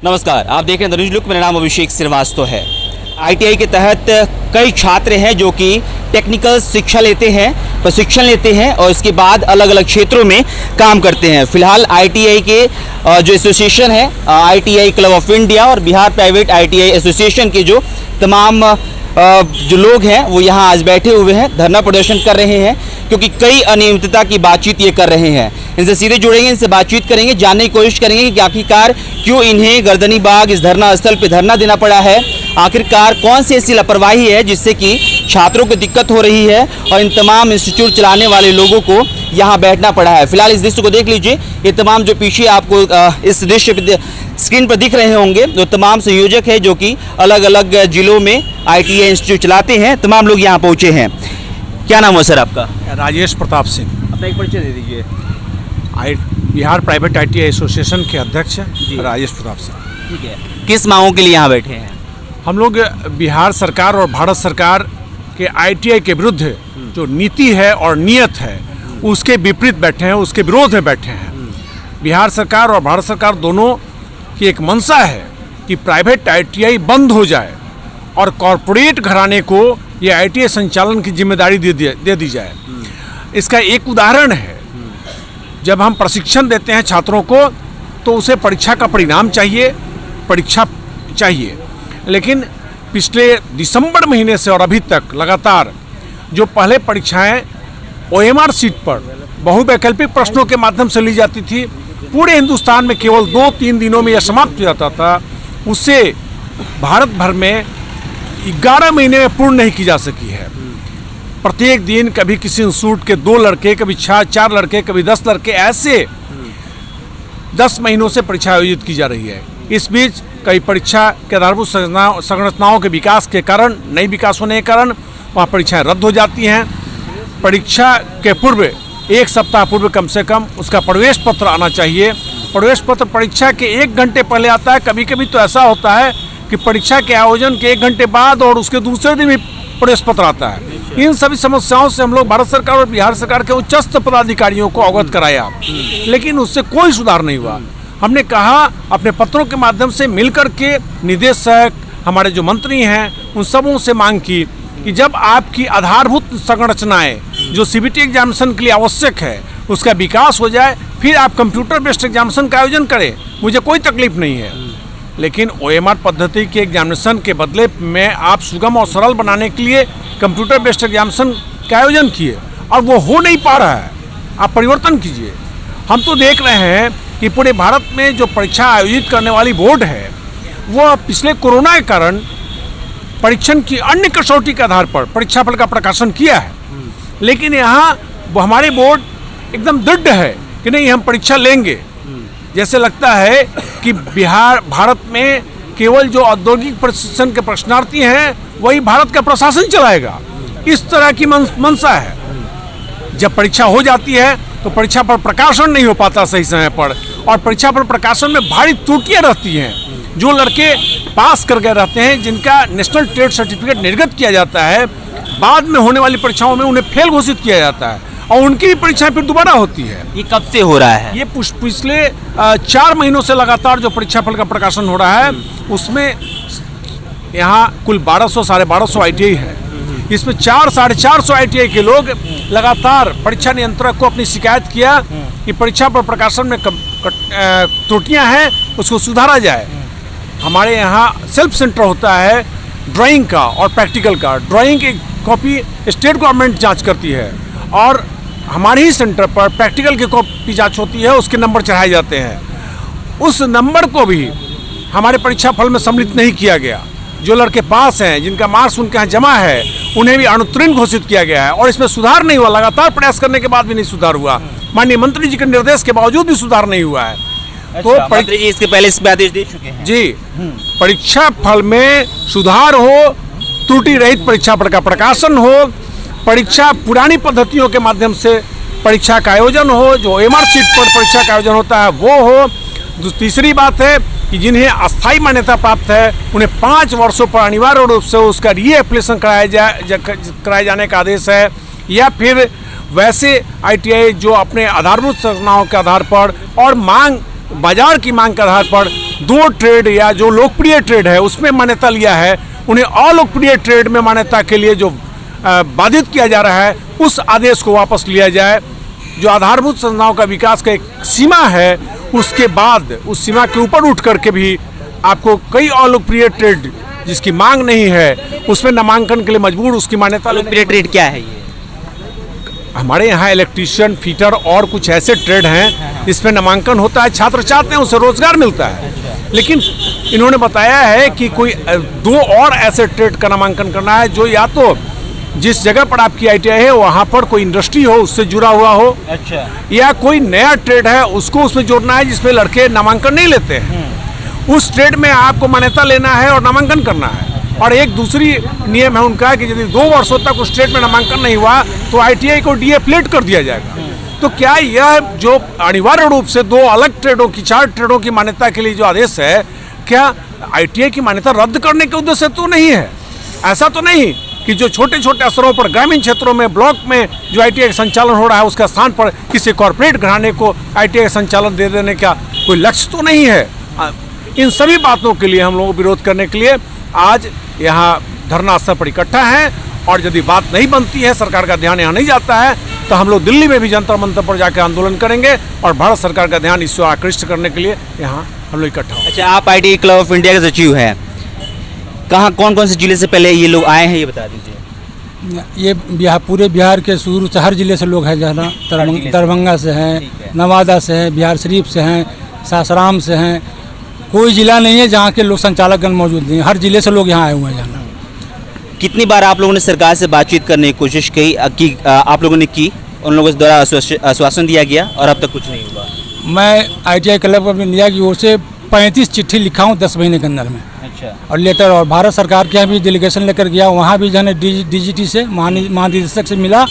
नमस्कार, आप देख रहे हैं द न्यूज लुक। मेरा नाम अभिषेक श्रीवास्तव है। आईटीआई के तहत कई छात्र हैं जो कि टेक्निकल शिक्षा लेते हैं, प्रशिक्षण लेते हैं और इसके बाद अलग अलग क्षेत्रों में काम करते हैं। फिलहाल आईटीआई के जो एसोसिएशन है, आईटीआई क्लब ऑफ इंडिया और बिहार प्राइवेट आईटीआई एसोसिएशन के जो तमाम जो लोग हैं वो यहाँ आज बैठे हुए हैं, धरना प्रदर्शन कर रहे हैं क्योंकि कई अनियमितता की बातचीत ये कर रहे हैं। इनसे सीधे जुड़ेंगे, इनसे बातचीत करेंगे, जानने की कोशिश करेंगे कि आखिरकार क्यों इन्हें गर्दनी बाग इस धरना स्थल पर धरना देना पड़ा है, आखिरकार कौन सी ऐसी लापरवाही है जिससे कि छात्रों को दिक्कत हो रही है और इन तमाम इंस्टीट्यूट चलाने वाले लोगों को यहाँ बैठना पड़ा है। फिलहाल इस दृश्य को देख लीजिए। ये तमाम जो पीछे आपको इस दृश्य स्क्रीन पर दिख रहे होंगे, जो तमाम संयोजक है जो कि अलग अलग जिलों में आईटीआई इंस्टीट्यूट चलाते हैं, तमाम लोग यहाँ पहुँचे हैं। क्या नाम है सर आपका? राजेश प्रताप सिंह। अपना एक परिचय दे दीजिए। बिहार प्राइवेट आईटीआई एसोसिएशन के अध्यक्ष हैं राजेश प्रताप सिंह। ठीक है, किस मांगों के लिए यहाँ बैठे हैं? हम लोग बिहार सरकार और भारत सरकार के आईटीआई के विरुद्ध जो नीति है और नियत है उसके विपरीत बैठे हैं, उसके विरोध में बैठे हैं। बिहार सरकार और भारत सरकार दोनों की एक मंशा है कि प्राइवेट आईटीआई बंद हो जाए और कॉरपोरेट घराने को ये आईटीआई संचालन की जिम्मेदारी दे दी जाए। इसका एक उदाहरण है, जब हम प्रशिक्षण देते हैं छात्रों को तो उसे परीक्षा का परिणाम चाहिए, परीक्षा चाहिए, लेकिन पिछले दिसंबर महीने से और अभी तक लगातार जो पहले परीक्षाएं ओएमआर सीट पर बहुवैकल्पिक प्रश्नों के माध्यम से ली जाती थी, पूरे हिंदुस्तान में केवल 2-3 दिनों में यह समाप्त हो जाता था, उससे भारत भर में 11 महीने में पूर्ण नहीं की जा सकी है। प्रत्येक दिन कभी किसी इंस्टीट्यूट के 2 लड़के, कभी 4 लड़के, कभी 10 लड़के, ऐसे 10 महीनों से परीक्षा आयोजित की जा रही है। इस बीच कई परीक्षा के आधारभूत संरचनाओं के विकास के कारण, नई विकास होने के कारण वहाँ परीक्षाएं रद्द हो जाती हैं। परीक्षा के पूर्व 1 सप्ताह पूर्व कम से कम उसका प्रवेश पत्र आना चाहिए। प्रवेश पत्र परीक्षा के 1 घंटे पहले आता है। कभी कभी तो ऐसा होता है कि परीक्षा के आयोजन के 1 घंटे बाद और उसके दूसरे दिन भी प्रवेश पत्र आता है। इन सभी समस्याओं से हम लोग भारत सरकार और बिहार सरकार के उच्चस्थ पदाधिकारियों को अवगत कराया, लेकिन उससे कोई सुधार नहीं हुआ। हमने कहा अपने पत्रों के माध्यम से मिलकर के निदेशक, हमारे जो मंत्री हैं, उन सबों से मांग की कि जब आपकी आधारभूत संरचनाएं जो सीबीटी एग्जामिनेशन के लिए आवश्यक है उसका विकास हो जाए, फिर आप कंप्यूटर बेस्ड एग्जामिनेशन का आयोजन करें, मुझे कोई तकलीफ नहीं है। लेकिन ओएमआर पद्धति के एग्जामिनेशन के बदले में आप सुगम और सरल बनाने के लिए कंप्यूटर बेस्ड एग्जामिनेशन का आयोजन किए और वो हो नहीं पा रहा है। आप परिवर्तन कीजिए। हम तो देख रहे हैं कि पूरे भारत में जो परीक्षा आयोजित करने वाली बोर्ड है वो पिछले कोरोना के कारण परीक्षण की अन्य कसौटी के आधार पर परीक्षाफल का प्रकाशन किया है, लेकिन यहाँ हमारे बोर्ड एकदम दृढ़ है कि नहीं, हम परीक्षा लेंगे। जैसे लगता है कि भारत में केवल जो औद्योगिक प्रशिक्षण के प्रश्नार्थी हैं वही भारत का प्रशासन चलाएगा, इस तरह की मंशा है। जब परीक्षा हो जाती है तो परीक्षा पर प्रकाशन नहीं हो पाता सही समय पर, और परीक्षा पर प्रकाशन में भारी त्रुटियां रहती हैं। जो लड़के पास कर गए रहते हैं, जिनका नेशनल ट्रेड सर्टिफिकेट निर्गत किया जाता है, बाद में होने वाली परीक्षाओं में उन्हें फेल घोषित किया जाता है और उनकी भी परीक्षाएं फिर दोबारा होती है। ये कब से हो रहा है? ये पिछले 4 महीनों से लगातार जो परीक्षाफल का प्रकाशन हो रहा है, उसमें यहाँ कुल 1200-1250 आईटीआई है। इसमें 400-450 आईटीआई के लोग लगातार परीक्षा नियंत्रक को अपनी शिकायत किया कि परीक्षा पर प्रकाशन में त्रुटियां हैं, उसको सुधारा जाए। हमारे यहाँ सेल्फ सेंटर होता है ड्राइंग का और प्रैक्टिकल का। ड्राइंग की कॉपी स्टेट गवर्नमेंट जांच करती है और हमारे ही सेंटर पर प्रैक्टिकल की कॉपी जांच होती है, उसके नंबर चढ़ाए जाते हैं। उस नंबर को भी हमारे परीक्षा फल में सम्मिलित नहीं किया गया। जो लड़के पास हैं, जिनका मार्क्स उनके यहाँ जमा है, उन्हें भी अनुत्तीर्ण घोषित किया गया है और इसमें सुधार नहीं हुआ। लगातार प्रयास करने के बाद भी नहीं सुधार हुआ। माननीय मंत्री जी के निर्देश के बावजूद भी सुधार नहीं हुआ है। तो मंत्री जी इसके पहले इस आदेश दे चुके हैं जी। परीक्षा फल में सुधार हो, त्रुटि रहित परीक्षा फल का प्रकाशन हो, परीक्षा पुरानी पद्धतियों के माध्यम से परीक्षा का आयोजन हो, जो ओएमआर सीट पर परीक्षा का आयोजन होता है वो हो। तीसरी बात है कि जिन्हें अस्थायी मान्यता प्राप्त है उन्हें 5 वर्षों पर अनिवार्य रूप से उसका रीएप्लीकेशन कराए जाने का आदेश है, या फिर वैसे आईटीआई जो अपने आधारभूत संरचनाओं के आधार पर और मांग बाजार की मांग के आधार पर 2 ट्रेड या जो लोकप्रिय ट्रेड है उसमें मान्यता लिया है, उन्हें अलोकप्रिय ट्रेड में मान्यता के लिए जो बाधित किया जा रहा है उस आदेश को वापस लिया जाए। जो आधारभूत संस्थाओं का विकास का एक सीमा है, उसके बाद उस सीमा के ऊपर उठ करके भी आपको कई अलोकप्रिय ट्रेड जिसकी मांग नहीं है उसमें नामांकन के लिए मजबूर उसकी मान्यता। लोकप्रिय ट्रेड क्या है ये? हमारे यहाँ इलेक्ट्रीशियन, फीटर और कुछ ऐसे ट्रेड हैं इसमें नामांकन होता है, छात्र चाहते हैं, उसे रोजगार मिलता है। लेकिन इन्होंने बताया है कि कोई 2 और ऐसे ट्रेड का नामांकन करना है जो या तो जिस जगह पर आपकी ITI है वहाँ पर कोई इंडस्ट्री हो, उससे जुड़ा हुआ हो, अच्छा, या कोई नया ट्रेड है उसको उसमें जोड़ना है जिसमें लड़के नामांकन नहीं लेते हैं। उस ट्रेड में आपको मान्यता लेना है और नामांकन करना है। और एक दूसरी नियम है उनका कि यदि 2 वर्षों तक उस ट्रेड में नामांकन नहीं हुआ तो ITI को डीएफिलेट कर दिया जाएगा। तो क्या यह जो अनिवार्य रूप से 2 अलग ट्रेडों की, 4 ट्रेडों की मान्यता के लिए जो आदेश है, क्या ITI की मान्यता रद्द करने के उद्देश्य तो नहीं है? ऐसा तो नहीं कि जो छोटे छोटे स्तरों पर ग्रामीण क्षेत्रों में, ब्लॉक में जो ITI का संचालन हो रहा है उसका स्थान पर किसी कॉरपोरेट घराने को ITI का संचालन दे देने का कोई लक्ष्य तो नहीं है। इन सभी बातों के लिए हम लोग विरोध करने के लिए आज यहाँ धरना स्थल पर इकट्ठा है। और यदि बात नहीं बनती है, सरकार का ध्यान यहाँ नहीं जाता है, तो हम लोग दिल्ली में भी जंतर मंतर पर जाकर आंदोलन करेंगे और भारत सरकार का ध्यान इस ओर आकृष्ट करने के लिए यहाँ हम लोग इकट्ठा होंगे। अच्छा, आप ITI क्लब ऑफ इंडिया के सचिव हैं, कहाँ कौन कौन से जिले से पहले ये लोग आए हैं ये बता दीजिए। ये पूरे बिहार के शुरू से हर जिले से लोग हैं, जहाँ दरभंगा से हैं, नवादा से हैं, बिहार शरीफ से हैं, सासाराम से हैं। कोई जिला नहीं है जहाँ के लोग संचालकगण मौजूद नहीं, हर जिले से लोग यहाँ आए हुए हैं। जाना कितनी बार आप लोगों ने सरकार से बातचीत करने की कोशिश की आप लोगों ने की? उन लोगों द्वारा आश्वासन दिया गया और अब तक कुछ नहीं हुआ। मैं ITI क्लब ऑफ इंडिया की ओर से 35 चिट्ठी लिखा हूँ 10 महीने के अंदर में। अच्छा। और लेटर, और भारत सरकार के यहाँ भी डेलीगेशन लेकर गया, वहाँ भी जो है DGT से, महानिदेशक से मिला,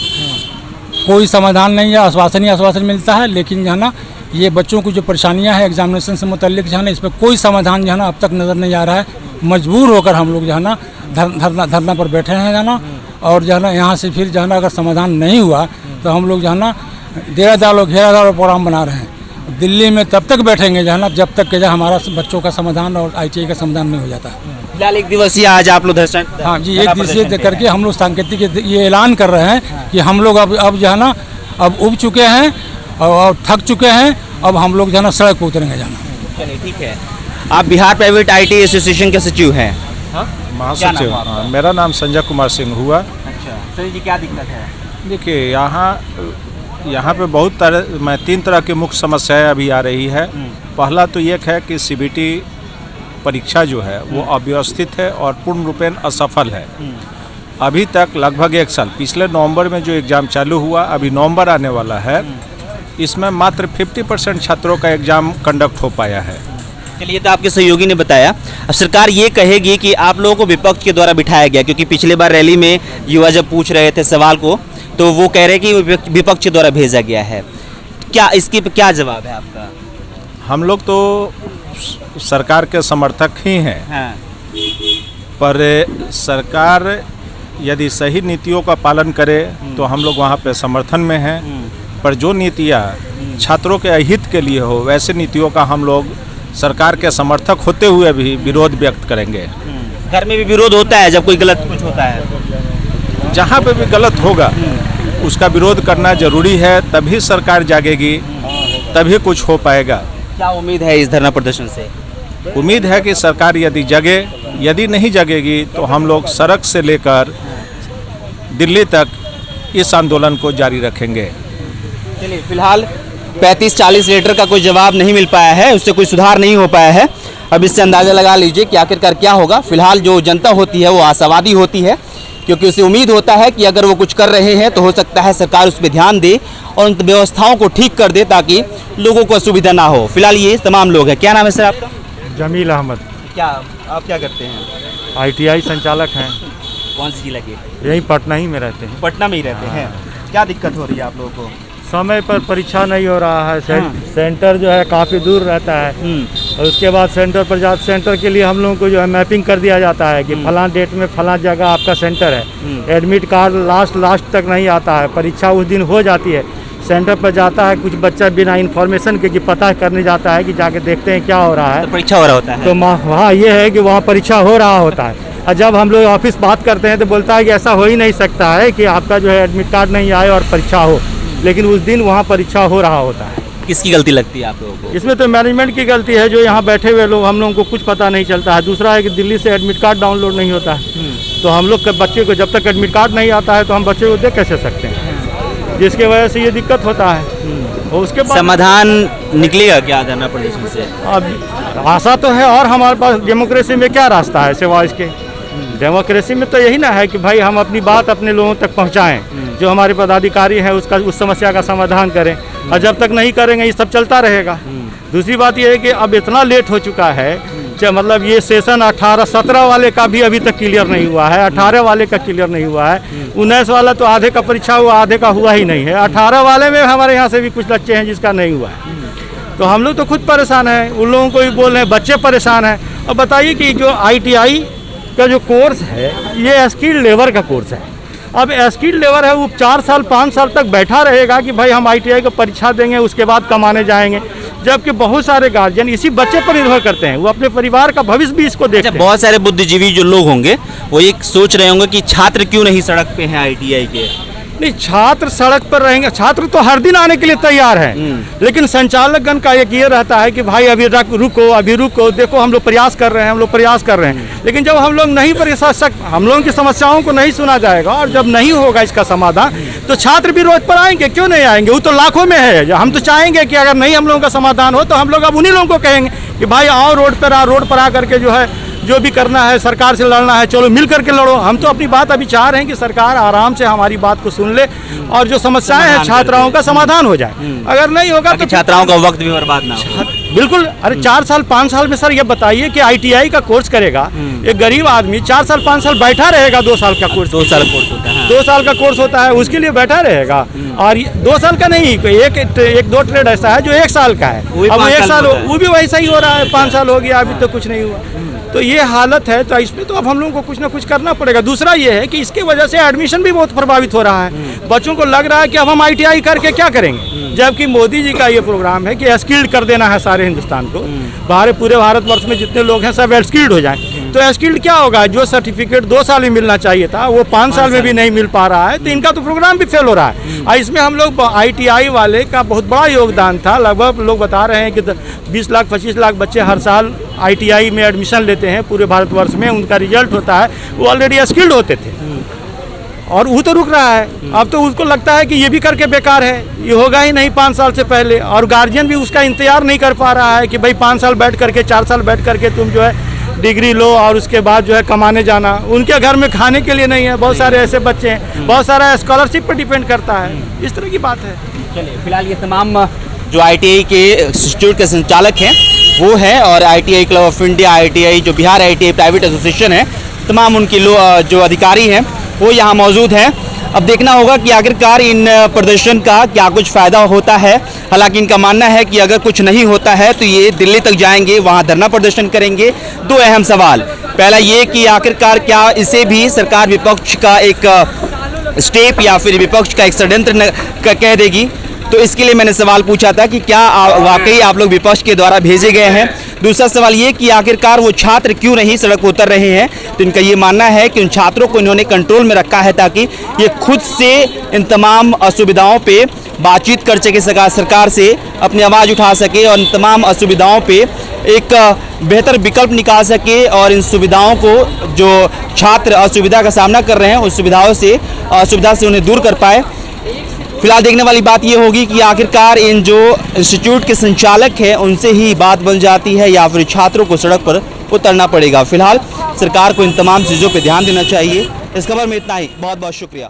कोई समाधान नहीं है, आश्वासन ही आश्वासन मिलता है। लेकिन जो है ना ये बच्चों की जो परेशानियां हैं एग्जामिनेशन से मुतल्लिक जो है ना, इस पर कोई समाधान जो है ना अब तक नज़र नहीं आ रहा है। मजबूर होकर हम लोग जो है ना धरना पर बैठे हैं जो ना। और जो है ना यहाँ से फिर जो है ना अगर समाधान नहीं हुआ तो हम लोग जो है ना डेरा डालो घेरा डालो प्रोग्राम बना रहे हैं। दिल्ली में तब तक बैठेंगे जो है ना जब तक कि हमारा बच्चों का समाधान और ITI का समाधान नहीं हो जाता है। फिलहाल 1 दिवसीय आज आप लोग हाँ जी, 1 दिवसीय करके हम लोग सांकेतिक ये ऐलान कर रहे हैं कि हम लोग अब जो है ना अब उब चुके हैं और थक चुके हैं। अब हम लोग जो है ना सड़क पर उतरेंगे जाना। चलिए ठीक है। आप बिहार प्राइवेट ITI एसोसिएशन के सचिव हैं? महासचिव। मेरा नाम संजय कुमार सिंह हुआ। अच्छा, सर जी क्या दिक्कत है? देखिए यहाँ पे बहुत तरह 3 तरह की मुख्य समस्याएं अभी आ रही है। पहला तो ये है कि CBT परीक्षा जो है वो अव्यवस्थित है और पूर्ण रूपेण असफल है। अभी तक लगभग 1 साल, पिछले नवंबर में जो एग्ज़ाम चालू हुआ, अभी नवंबर आने वाला है, इसमें मात्र 50% छात्रों का एग्ज़ाम कंडक्ट हो पाया है। चलिए, तो आपके सहयोगी ने बताया। अब सरकार ये कहेगी कि आप लोगों को विपक्ष के द्वारा बिठाया गया, क्योंकि पिछले बार रैली में युवा जब पूछ रहे थे सवाल को तो वो कह रहे कि विपक्ष के द्वारा भेजा गया है। क्या इसकी क्या जवाब है आपका? हम लोग तो सरकार के समर्थक ही हैं। हाँ। पर सरकार यदि सही नीतियों का पालन करे तो हम लोग वहाँ पे समर्थन में हैं। पर जो नीतियाँ छात्रों के अहित के लिए हो, वैसे नीतियों का हम लोग सरकार के समर्थक होते हुए भी विरोध व्यक्त करेंगे। घर में भी विरोध होता है जब कोई गलत कुछ होता है? जहाँ पे भी गलत होगा उसका विरोध करना जरूरी है, तभी सरकार जागेगी, तभी कुछ हो पाएगा। क्या उम्मीद है इस धरना प्रदर्शन से? उम्मीद है कि सरकार यदि जगे, यदि नहीं जगेगी तो हम लोग सड़क से लेकर दिल्ली तक इस आंदोलन को जारी रखेंगे। चलिए, फिलहाल 35-40 लीटर का कोई जवाब नहीं मिल पाया है, उससे कोई सुधार नहीं हो पाया है। अब इससे अंदाज़ा लगा लीजिए कि आखिरकार क्या होगा। फिलहाल जो जनता होती है वो आशावादी होती है, क्योंकि उसे उम्मीद होता है कि अगर वो कुछ कर रहे हैं तो हो सकता है सरकार उस पर ध्यान दे और उन व्यवस्थाओं को ठीक कर दे ताकि लोगों को असुविधा ना हो। फिलहाल ये तमाम लोग हैं। क्या नाम है सर आपका? जमील अहमद। क्या आप क्या करते हैं? ITI संचालक हैं। कौन सी जिला के? यहीं पटना ही में रहते हैं। पटना में ही रहते हैं। क्या दिक्कत हो रही है आप लोगों को? समय पर परीक्षा नहीं हो रहा है। सेंटर जो है काफ़ी दूर रहता है और उसके बाद सेंटर पर सेंटर के लिए हम लोगों को जो है मैपिंग कर दिया जाता है कि फलां डेट में फलां जगह आपका सेंटर है। एडमिट कार्ड लास्ट तक नहीं आता है। परीक्षा उस दिन हो जाती है, सेंटर पर जाता है, कुछ बच्चा बिना इन्फॉर्मेशन के कि पता करने जाता है कि जाके देखते हैं क्या हो रहा है। तो परीक्षा हो रहा होता है तो वहाँ ये है कि वहाँ परीक्षा हो रहा होता है, और जब हम लोग ऑफिस बात करते हैं तो बोलता है कि ऐसा हो ही नहीं सकता है कि आपका जो है एडमिट कार्ड नहीं आए और परीक्षा हो, लेकिन उस दिन वहाँ परीक्षा हो रहा होता है। किसकी गलती लगती है आप लोगों को? इसमें तो मैनेजमेंट की गलती है, जो यहाँ बैठे हुए लोग, हम लोगों को कुछ पता नहीं चलता है। दूसरा है कि दिल्ली से एडमिट कार्ड डाउनलोड नहीं होता है, तो हम लोग के बच्चे को जब तक एडमिट कार्ड नहीं आता है तो हम बच्चे को देख कैसे सकते हैं, जिसके वजह से ये दिक्कत होता है। और उसके बाद समाधान निकलेगा क्या धरना प्रदर्शन से? अब आशा तो है, और हमारे पास डेमोक्रेसी में क्या रास्ता है सिवाय इसके? डेमोक्रेसी में तो यही ना है कि भाई हम अपनी बात अपने लोगों तक पहुंचाएं, जो हमारे पदाधिकारी हैं उसका उस समस्या का समाधान करें, और जब तक नहीं करेंगे ये सब चलता रहेगा। दूसरी बात ये है कि अब इतना लेट हो चुका है, मतलब ये सेशन 18-17 वाले का भी अभी तक क्लियर नहीं हुआ है, 18 वाले का क्लियर नहीं हुआ है, 19 वाला तो आधे का परीक्षा हुआ, आधे का हुआ ही नहीं है, 18 वाले में हमारे यहाँ से भी कुछ बच्चे हैं जिसका नहीं हुआ है। तो हम लोग तो खुद परेशान हैं, उन लोगों को भी बोल रहे हैं, बच्चे परेशान हैं। अब बताइए कि जो ITI का जो कोर्स है ये स्किल्ड लेबर का कोर्स है। अब स्किल्ड लेबर है, वो 4 साल 5 साल तक बैठा रहेगा कि भाई हम ITI को परीक्षा देंगे उसके बाद कमाने जाएंगे, जबकि बहुत सारे गार्जियन इसी बच्चे पर निर्भर करते हैं, वो अपने परिवार का भविष्य भी इसको देखते हैं। बहुत सारे बुद्धिजीवी जो लोग होंगे वो ये सोच रहे होंगे कि छात्र क्यों नहीं सड़क पे हैं ITI के? नहीं, छात्र सड़क पर रहेंगे, छात्र तो हर दिन आने के लिए तैयार हैं, लेकिन संचालकगण का एक ये रहता है कि भाई अभी रुको, देखो हम लोग प्रयास कर रहे हैं, लेकिन जब हम लोग नहीं हम लोगों की समस्याओं को नहीं सुना जाएगा और जब नहीं होगा इसका समाधान, तो छात्र भी रोड पर आएंगे, क्यों नहीं आएंगे? वो तो लाखों में है। हम तो चाहेंगे कि अगर नहीं हम लोगों का समाधान हो तो हम लोग अब उन्हीं लोगों को कहेंगे कि भाई आओ रोड पर आ करके जो है जो भी करना है, सरकार से लड़ना है, चलो मिल करके लड़ो। हम तो अपनी बात अभी चाह रहे हैं कि सरकार आराम से हमारी बात को सुन ले और जो समस्याएं हैं छात्राओं का समाधान हो जाए। अगर नहीं होगा तो छात्राओं का वक्त भी बर्बाद ना हो। बिल्कुल। अरे 4 साल 5 साल में सर ये बताइए कि ITI का कोर्स करेगा एक गरीब आदमी, 4 साल 5 साल बैठा रहेगा, 2 साल का कोर्स, 2 साल कोर्स होता है, 2 साल का कोर्स होता है, उसके लिए बैठा रहेगा। और 2 साल का नहीं, एक दो ट्रेड ऐसा है जो 1 साल का है, अब 1 साल वो भी वैसा ही हो रहा है, 5 साल हो गया अभी तो कुछ नहीं हुआ। तो ये हालत है, तो इसमें तो अब हम लोगों को कुछ ना कुछ करना पड़ेगा। दूसरा ये है कि इसके वजह से एडमिशन भी बहुत प्रभावित हो रहा है। बच्चों को लग रहा है कि अब हम ITI करके क्या करेंगे, जबकि मोदी जी का ये प्रोग्राम है कि स्किल्ड कर देना है सारे हिंदुस्तान को, पूरे भारतवर्ष में जितने लोग हैं सब स्किल्ड हो जाएं। तो स्किल्ड क्या होगा, जो सर्टिफिकेट 2 साल में मिलना चाहिए था वो 5 साल में भी नहीं मिल पा रहा है, तो इनका तो प्रोग्राम भी फेल हो रहा है। और इसमें हम लोग ITI वाले का बहुत बड़ा योगदान था। लगभग लोग बता रहे हैं कि 20 लाख 25 लाख बच्चे हर साल ITI में एडमिशन लेते हैं पूरे भारतवर्ष में, उनका रिजल्ट होता है, वो ऑलरेडी स्किल्ड होते थे और वो तो रुक रहा है। अब तो उसको लगता है कि ये भी करके बेकार है, ये होगा ही नहीं 5 साल से पहले, और गार्जियन भी उसका इंतजार नहीं कर पा रहा है कि भाई 5 साल बैठ करके 4 साल बैठ करके तुम जो है डिग्री लो और उसके बाद जो है कमाने जाना। उनके घर में खाने के लिए नहीं है, बहुत सारे ऐसे बच्चे हैं, बहुत सारा स्कॉलरशिप पर डिपेंड करता है, इस तरह की बात है। चलिए, फिलहाल ये तमाम जो ITI के इंस्टीट्यूट के संचालक हैं वो हैं, और ITI club of India, ITI जो बिहार ITI प्राइवेट एसोसिएशन है, तमाम उनके जो अधिकारी हैं वो यहाँ मौजूद हैं। अब देखना होगा कि आखिरकार इन प्रदर्शन का क्या कुछ फ़ायदा होता है। हालांकि इनका मानना है कि अगर कुछ नहीं होता है तो ये दिल्ली तक जाएंगे, वहाँ धरना प्रदर्शन करेंगे। 2 अहम सवाल, पहला ये कि आखिरकार क्या इसे भी सरकार विपक्ष का एक स्टेप या फिर विपक्ष का एक षड्यंत्र कह देगी। तो इसके लिए मैंने सवाल पूछा था कि क्या वाकई आप लोग विपक्ष के द्वारा भेजे गए हैं। दूसरा सवाल ये कि आखिरकार वो छात्र क्यों नहीं सड़क पर उतर रहे हैं। तो इनका ये मानना है कि उन छात्रों को इन्होंने कंट्रोल में रखा है ताकि ये खुद से इन तमाम असुविधाओं पे बातचीत कर सके, सरकार से अपनी आवाज़ उठा सके और इन तमाम असुविधाओं पे एक बेहतर विकल्प निकाल सके, और इन सुविधाओं को जो छात्र असुविधा का सामना कर रहे हैं उस असुविधा से उन्हें दूर कर पाए। फिलहाल देखने वाली बात ये होगी कि आखिरकार इन जो इंस्टीट्यूट के संचालक हैं उनसे ही बात बन जाती है या फिर छात्रों को सड़क पर उतरना पड़ेगा। फिलहाल सरकार को इन तमाम चीज़ों पर ध्यान देना चाहिए। इस खबर में इतना ही, बहुत बहुत शुक्रिया।